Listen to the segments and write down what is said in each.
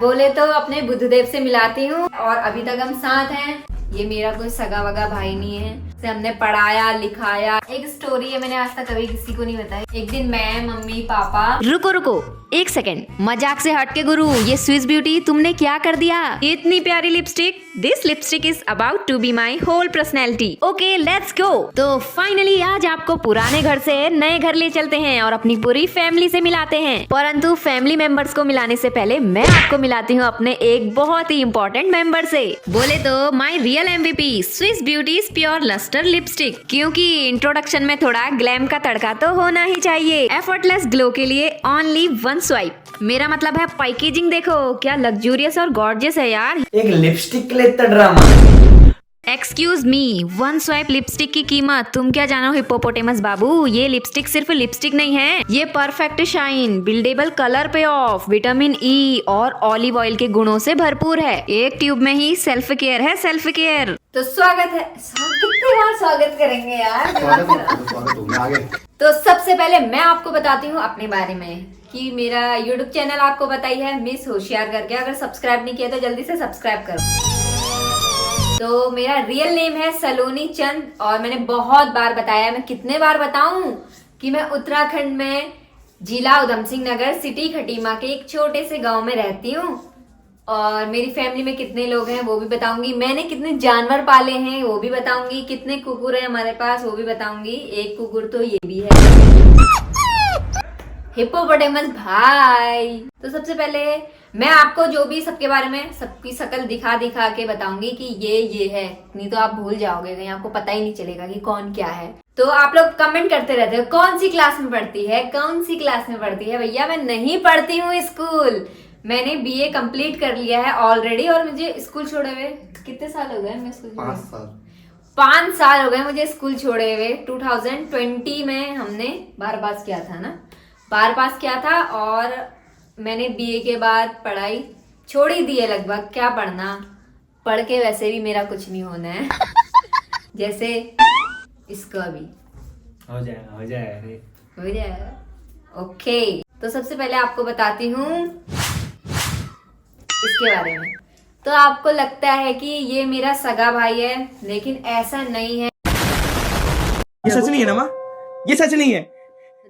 बोले तो अपने बुद्धदेव से मिलाती हूँ और अभी तक हम साथ हैं। ये मेरा कोई सगा वगा भाई नहीं है, इसे हमने पढ़ाया लिखाया। एक स्टोरी है, मैंने आज तक कभी किसी को नहीं बताई। एक दिन मैं, मम्मी, पापा। रुको रुको एक सेकेंड, मजाक से हट के गुरु, ये स्विस ब्यूटी तुमने क्या कर दिया? इतनी प्यारी lipstick, this lipstick is about to be my whole personality. Okay let's go. तो फाइनली आज आपको पुराने घर से नए घर ले चलते हैं और अपनी पूरी फैमिली से मिलाते हैं। परंतु फैमिली मेंबर्स को मिलाने से पहले मैं आपको मिलाती हूँ अपने एक बहुत ही इम्पोर्टेंट मेंबर से। बोले तो my real MVP Swiss Beauty's pure lustre lipstick, क्योंकि इंट्रोडक्शन में थोड़ा ग्लैम का तड़का तो होना ही चाहिए। एफर्टलेस ग्लो के लिए ओनली वन स्वाइप। मेरा मतलब है पैकेजिंग देखो क्या लग्जूरियस और गॉर्जियस है यार। एक लिपस्टिक के लिए इतना drama. Excuse me, one swipe lipstick की कीमत तुम क्या जानो हिप्पोपोटेमस बाबू। ये लिपस्टिक सिर्फ लिपस्टिक नहीं है, ये परफेक्ट शाइन, बिल्डेबल कलर पे ऑफ, विटामिन ई और ऑलिव ऑयल के गुणों से भरपूर है। एक ट्यूब में ही सेल्फ केयर है, सेल्फ केयर। तो स्वागत है, कितनी बार स्वागत करेंगे यार। स्वागत हो आगे। तो सबसे पहले मैं आपको बताती हूँ अपने बारे में कि मेरा YouTube चैनल आपको बताई है मिस होशियार करके। अगर सब्सक्राइब नहीं किया तो जल्दी से सब्सक्राइब करो। तो मेरा रियल नेम है सलोनी चंद और मैंने बहुत बार बताया, मैं कितने बार बताऊं कि मैं उत्तराखंड में जिला उधम सिंह नगर सिटी खटीमा के एक छोटे से गांव में रहती हूँ। और मेरी फैमिली में कितने लोग हैं वो भी बताऊंगी, मैंने कितने जानवर पाले हैं वो भी बताऊंगी, कितने कुकुर हैं हमारे पास वो भी बताऊंगी। एक कुकुर तो ये भी है, हिप्पोपोटेमस भाई। तो सबसे पहले मैं आपको जो भी सबके बारे में सबकी शक्ल दिखा दिखा के बताऊंगी कि ये है, नहीं तो आप भूल जाओगे, कहीं आपको पता ही नहीं चलेगा कि कौन क्या है। तो आप लोग कमेंट करते रहते हो कौन सी क्लास में पढ़ती है, कौन सी क्लास में पढ़ती है। भैया मैं नहीं पढ़ती हूँ स्कूल, मैंने BA कंप्लीट कर लिया है ऑलरेडी। और मुझे स्कूल छोड़े हुए कितने साल हो गए? मैं स्कूल 5 साल हो गए मुझे स्कूल छोड़े हुए। 2020 में हमने 12 पास किया था ना, 12 पास किया था। और मैंने BA के बाद पढ़ाई छोड़ ही दी है लगभग। क्या पढ़ना, पढ़ के वैसे भी मेरा कुछ नहीं होना है। जैसे इसका भी हो जाए हो जाए। ओके, तो सबसे पहले आपको बताती हूँ इसके बारे में। तो आपको लगता है कि ये मेरा सगा भाई है, लेकिन ऐसा नहीं है। ये सच नहीं है ना माँ, ये सच नहीं है।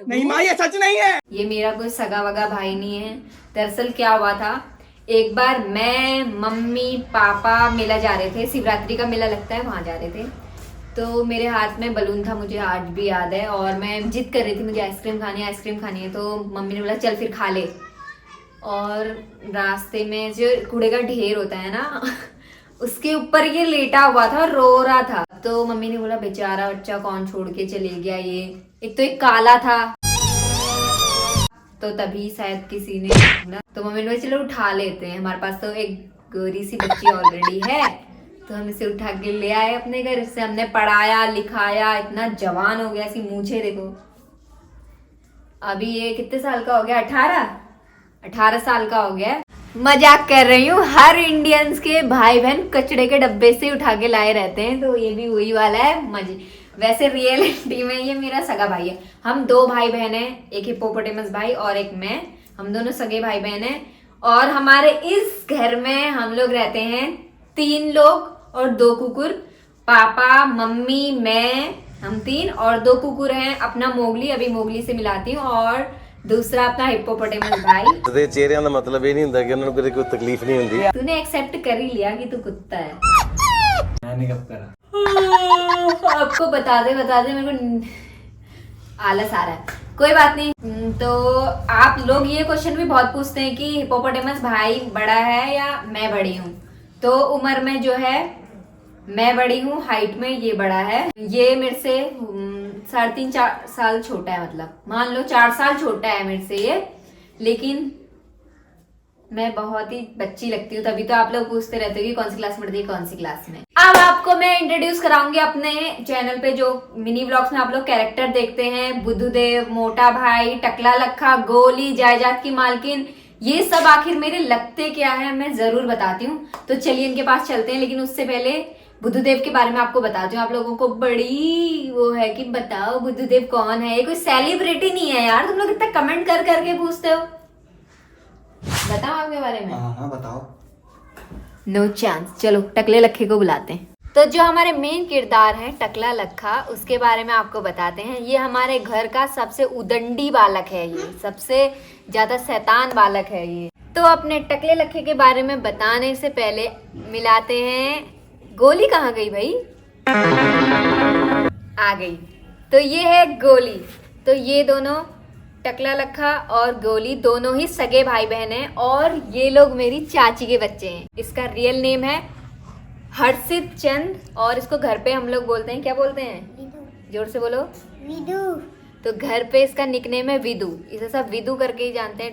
नहीं माँ, ये सच नहीं है। ये मेरा कोई सगा वगा भाई नहीं है। दरअसल क्या हुआ था, एक बार मैं, मम्मी, पापा मेला जा रहे थे, शिवरात्रि का मेला लगता है वहां जा रहे थे। तो मेरे हाथ में बलून था, मुझे आज भी याद है। और मैं जिद कर रही थी मुझे आइसक्रीम खानी है। तो मम्मी ने बोला चल फिर खा ले। और रास्ते में जो कूड़े का ढेर होता है ना उसके ऊपर ये लेटा हुआ था, रो रहा था। तो मम्मी ने बोला बेचारा बच्चा कौन छोड़ के चले गया, ये एक तो एक काला था। तो तभी शायद किसी ने, तो मम्मी ने बोला चलो उठा लेते हैं, हमारे पास तो एक गोरी सी बच्ची ऑलरेडी है। तो हम इसे उठा के ले आए अपने घर। इससे हमने पढ़ाया लिखाया, इतना जवान हो गया, इसकी मूछें देखो। अभी ये कितने साल का हो गया? 18 साल का हो गया। मजाक कर रही हूँ, हर इंडियंस के भाई बहन कचड़े के डब्बे से उठा के लाए रहते हैं, तो ये भी वही वाला है मजे। वैसे रियलिटी में ये मेरा सगा भाई है। हम 2 भाई बहन हैं, एक हिप्पोपोटेमस भाई और एक मैं। हम दोनों सगे भाई बहन हैं। और हमारे इस घर में हम लोग रहते हैं 3 लोग और 2 कुकुर। पापा, मम्मी, मैं, हम 3 और 2 कुकुर हैं। अपना मोगली, अभी मोगली से मिलाती हूँ, और दूसरा अपना हिप्पोपोटेमस भाई। ਤੇ ਚਿਹਰਿਆਂ ਦਾ ਮਤਲਬ ਇਹ ਨਹੀਂ ਹੁੰਦਾ ਕਿ ਉਹਨਾਂ ਨੂੰ ਕਦੇ ਕੋਈ ਤਕਲੀਫ नहीं ਹੁੰਦੀ। तूने एक्सेप्ट कर ही लिया कि तू कुत्ता है। मैंने कब करा? आपको बता दे मेरे को आलस आ रहा है। कोई बात नहीं। तो आप लोग ये क्वेश्चन भी बहुत पूछते हैं कि हिप्पोपोटेमस भाई बड़ा है या मैं बड़ी हूँ। तो उम्र में जो है मैं बड़ी हूँ, हाइट में ये बड़ा है। ये मेरे से 3.5-4 साल छोटा है, मतलब मान लो 4 साल छोटा है मेरे से ये। लेकिन मैं बहुत ही बच्ची लगती हूँ, तभी तो आप लोग पूछते रहते हो कि कौन सी क्लास में पढ़ती है, कौन सी क्लास में। अब आपको मैं इंट्रोड्यूस कराऊंगी अपने चैनल पे जो मिनी व्लॉग्स में आप लोग कैरेक्टर देखते हैं, बुद्धदेव, मोटा भाई, टकला लखा, गोली, जायदाद की मालकिन, ये सब आखिर मेरे लगते क्या है मैं जरूर बताती हूँ। तो चलिए इनके पास चलते हैं। लेकिन उससे पहले बुद्धदेव के बारे में आपको बताती हूँ। आप लोगों को बड़ी वो है कि बताओ बुद्धदेव कौन है। ये कोई सेलिब्रिटी नहीं है यार, तुम लोग इतना कमेंट कर करके पूछते हो। बताओ आपके बारे में। हाँ बताओ। No chance. चलो टकले लखे को बुलाते हैं। तो जो हमारे मेन किरदार है टकला लखा, उसके बारे में आपको बताते हैं। ये हमारे घर का सबसे उदंडी बालक है, ये सबसे ज्यादा शैतान बालक है ये। तो अपने टकले लखे के बारे में बताने से पहले मिलाते हैं। गोली कहाँ गई भाई? आ गई। तो ये है गोली। तो ये दोनों टकला लखा और गोली दोनों ही सगे भाई बहन हैं और ये लोग मेरी चाची के बच्चे हैं। इसका रियल नेम है हर्षित चंद और इसको घर पे हम लोग बोलते हैं, क्या बोलते हैं? जोर से बोलो। विदु। तो घर पे इसका निकनेम है विदु। इसे सब विदु करके ही जानते हैं,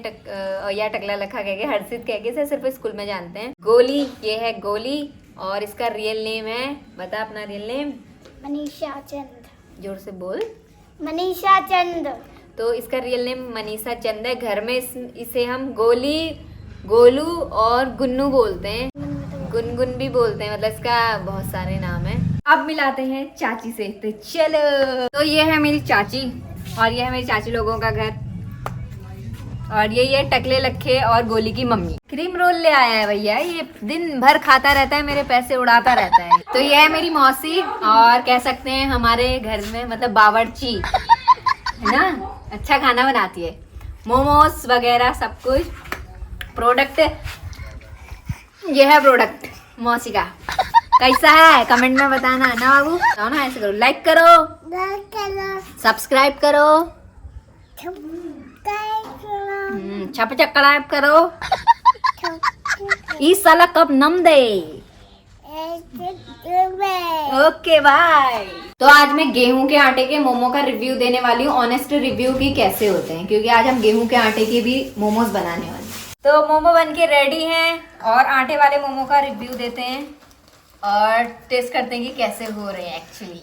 या टकला लखा कह के, हर्षित कह के इसे सिर्फ स्कूल में जानते हैं। गोली, ये है गोली और इसका रियल नेम है, बता अपना रियल नेम। मनीषा चंद। जोर से बोल। मनीषा चंद। तो इसका रियल नेम मनीषा चंद है। घर में इसे हम गोली, गोलू और गुन्नू बोलते हैं, गुनगुन भी बोलते हैं, मतलब इसका बहुत सारे नाम है। अब मिलाते हैं चाची से, तो चलो। तो ये है मेरी चाची और ये है मेरी चाची लोगों का घर और ये टकले लखे और गोली की मम्मी। क्रीम रोल ले आया है भैया, ये दिन भर खाता रहता है, मेरे पैसे उड़ाता रहता है। तो ये है मेरी मौसी और कह सकते हैं हमारे घर में मतलब बावर्ची है ना, अच्छा खाना बनाती है, मोमोज वगैरह सब कुछ। प्रोडक्ट ये है, प्रोडक्ट मौसी का। कैसा है कमेंट में बताना ना बाबू। तो ना ऐसे करो, लाइक करो, सब्सक्राइब करो, छप चक्राइब करो। इस साला कब नम दे। Okay bye. तो आज मैं गेहूं के आटे के मोमो का रिव्यू देने वाली हूँ, ऑनेस्ट रिव्यू की कैसे होते हैं, क्योंकि आज हम गेहूं के आटे के भी मोमोज बनाने वाले हैं। तो मोमो बन के रेडी हैं और आटे वाले मोमो का रिव्यू देते हैं और टेस्ट करते हैं कि कैसे हो रहे हैं एक्चुअली।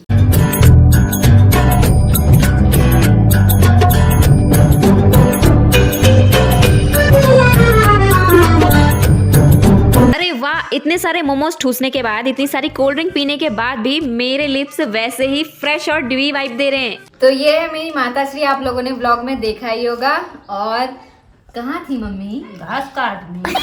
अरे वाह, इतने सारे मोमोज ठूसने के बाद, इतनी सारी कोल्ड ड्रिंक पीने के बाद भी मेरे लिप्स वैसे ही फ्रेश और ड्यूई वाइब दे रहे हैं। तो ये है मेरी माताश्री, आप लोगों ने ब्लॉग में देखा ही होगा। और कहाँ थी मम्मी? घास काट दी।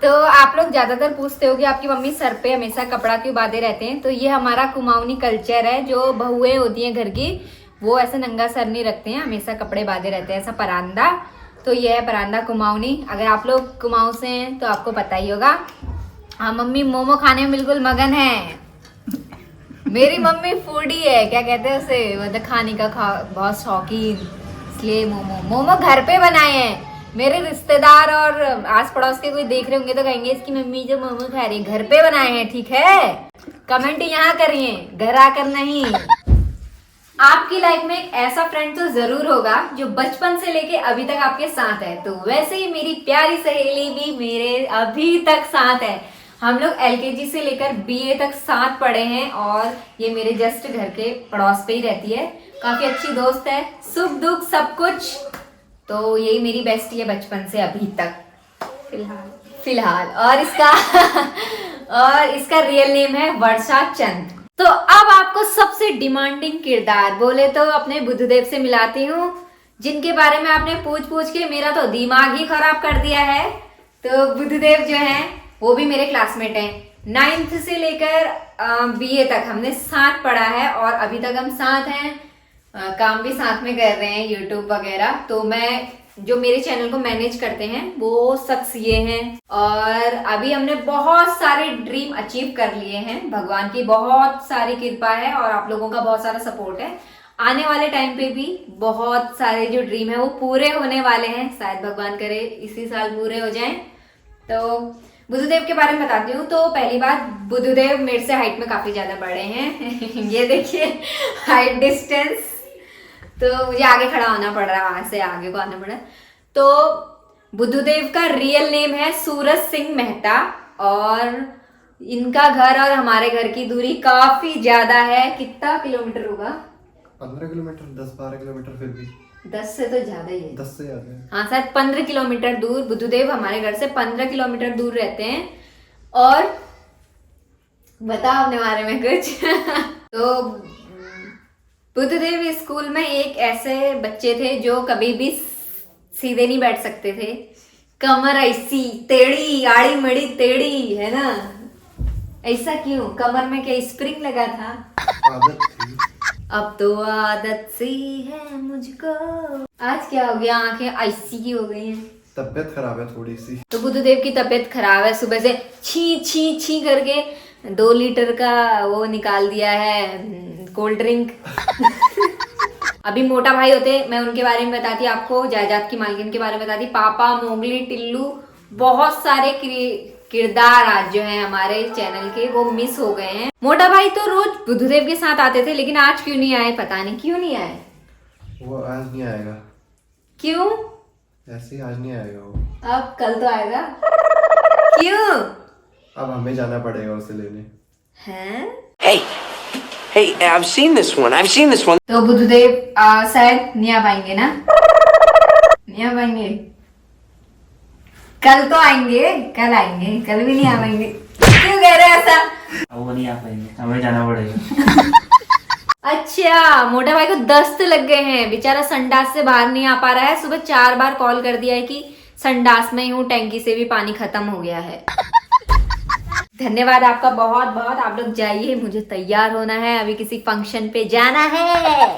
तो आप लोग ज्यादातर पूछते हो कि आपकी मम्मी सर पे हमेशा कपड़ा क्यों बांधे रहते हैं। तो ये हमारा कुमाऊनी कल्चर है, जो बहुएं होती हैं घर की, वो ऐसे नंगा सर नहीं रखते हैं, हमेशा कपड़े बांधे रहते हैं, ऐसा परांदा। तो ये है परांदा कुमाऊनी। अगर आप लोग कुमाऊं से हैं तो आपको पता ही होगा। हाँ, मम्मी मोमो खाने में बिल्कुल मगन है। मेरी मम्मी फूडी है, क्या कहते हैं उसे, मतलब खाने का बहुत शौकीन, इसलिए मोमो घर पे बनाए हैं। मेरे रिश्तेदार और आस पड़ोस के कोई देख रहे होंगे तो कहेंगे इसकी मम्मी जो मोमो खा रही है घर पे बनाए हैं, ठीक है? कमेंट यहाँ करिए, घर आकर नहीं। आपकी लाइफ में एक ऐसा फ्रेंड तो जरूर होगा जो बचपन से लेके अभी तक आपके साथ है। तो वैसे ही मेरी प्यारी सहेली भी मेरे अभी तक साथ है। हम लोग LKG से लेकर BA तक साथ पढ़े हैं और ये मेरे जस्ट घर के पड़ोस पे ही रहती है। काफी अच्छी दोस्त है, सुख दुख सब कुछ। तो यही मेरी बेस्टी है बचपन से अभी तक फिलहाल। और इसका रियल नेम है वर्षा चंद। तो अब आपको सबसे डिमांडिंग किरदार बोले तो अपने बुद्धदेव से मिलाती हूँ, जिनके बारे में आपने पूछ के मेरा तो दिमाग ही खराब कर दिया है। तो बुद्धदेव जो है वो भी मेरे क्लासमेट हैं। 9th से लेकर BA तक हमने साथ पढ़ा है और अभी तक हम साथ हैं, काम भी साथ में कर रहे हैं, YouTube वगैरह। तो जो मेरे चैनल को मैनेज करते हैं वो शख्स ये हैं और अभी हमने बहुत सारे ड्रीम अचीव कर लिए हैं। भगवान की बहुत सारी कृपा है और आप लोगों का बहुत सारा सपोर्ट है। आने वाले टाइम पे भी बहुत सारे जो ड्रीम है वो पूरे होने वाले हैं, शायद भगवान करे इसी साल पूरे हो जाएं। तो बुद्धदेव के बारे में बताती हूँ। तो पहली बात, बुद्धदेव मेरे से हाइट में काफी ज्यादा बड़े हैं। ये देखिए हाइट डिस्टेंस, तो मुझे आगे खड़ा होना पड़ रहा है, वहां से आगे को आना पड़ा। तो बुद्धदेव का रियल नेम है सूरज सिंह मेहता और इनका घर और हमारे घर की दूरी काफी ज्यादा है। कितना किलोमीटर होगा? 15 किलोमीटर, 10-12 किलोमीटर, फिर भी 10 से तो ज्यादा ही है। 10 से ज्यादा है। हाँ, शायद 15 किलोमीटर दूर। बुद्धदेव हमारे घर से 15 किलोमीटर दूर रहते हैं। और बताओ अपने बारे में कुछ। तो बुद्धदेव स्कूल में एक ऐसे बच्चे थे जो कभी भी सीधे नहीं बैठ सकते थे, कमर ऐसी टेढ़ी, आड़ी मड़ी टेढ़ी, है ना? ऐसा क्यों? कमर में क्या स्प्रिंग लगा था? आदत थी। अब तो आदत सी है मुझको। आज क्या हो गया? आंखें ऐसी की हो गई हैं। तबीयत खराब है थोड़ी सी। तो बुद्धदेव की तबीयत खराब है, सुबह से छी छी छी करके 2 लीटर का वो निकाल दिया है कोल्ड ड्रिंक। अभी मोटा भाई होते, मैं उनके बारे में बताती आपको, जायदाद की मालकिन के बारे में बताती, पापा, मोगली, टिल्लू, बहुत सारे किरदार आज जो हैं हमारे चैनल के वो मिस हो गए हैं। मोटा भाई तो रोज बुद्धदेव के साथ आते थे, लेकिन आज क्यों नहीं आए? पता नहीं क्यों नहीं आए। वो आज नहीं आएगा। क्यों? ऐसे ही आज नहीं आएगा वो। अब कल तो आएगा। क्यों? अब हमें जाना पड़ेगा उसे लेने। हैं? Hey, I've seen this one. तो बुद्धदेव शायद नहीं आ पाएंगे ना? नहीं आ पाएंगे। कल तो आएंगे, कल आएंगे, कल भी नहीं आ पाएंगे। क्यों कह रहे हैं ऐसा? वो नहीं आ पाएंगे, हमें जाना पड़ेगा। अच्छा, मोटा भाई को दस्त लग गए हैं, बेचारा संडास से बाहर नहीं आ पा रहा है। सुबह 4 बार कॉल कर दिया है कि संडास में ही हूँ, टैंकी से भी पानी खत्म हो गया है। धन्यवाद आपका बहुत बहुत। आप लोग जाइए, मुझे तैयार होना है, अभी किसी फंक्शन पे जाना है।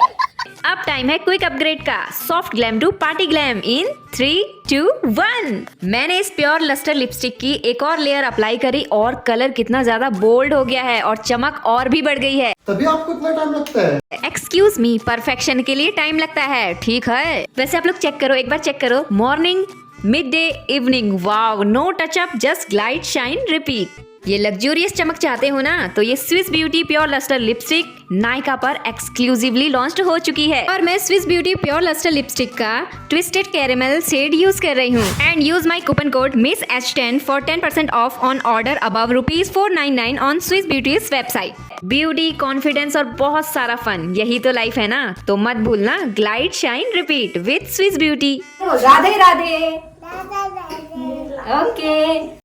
अब टाइम है क्विक अपग्रेड का, soft glam to party glam in 3, 2, 1। मैंने इस प्योर लस्टर लिपस्टिक की एक और लेयर अप्लाई करी और कलर कितना ज्यादा बोल्ड हो गया है और चमक और भी बढ़ गई है। तभी आपको इतना टाइम लगता है? एक्सक्यूज मी, परफेक्शन के लिए टाइम लगता है, ठीक है? वैसे आप लोग चेक करो, एक बार चेक करो, morning, mid day, evening, wow, no touch up, just glide, shine, repeat. ये लग्जूरियस चमक चाहते हो ना, तो ये Swiss beauty pure lustre lipstick Nykaa पर एक्सक्लूसिवली लॉन्च हो चुकी है और मैं Swiss beauty pure lustre lipstick का ट्विस्टेड कैरेमल शेड यूज कर रही हूँ। And use my coupon code MISS-H10 for 10% off on order above ₹499 on Swiss beauty's website. Beauty, confidence और बहुत सारा फन, यही तो लाइफ है ना? तो मत भूलना, glide, shine, repeat with Swiss beauty. Radhe Radhe. Okay.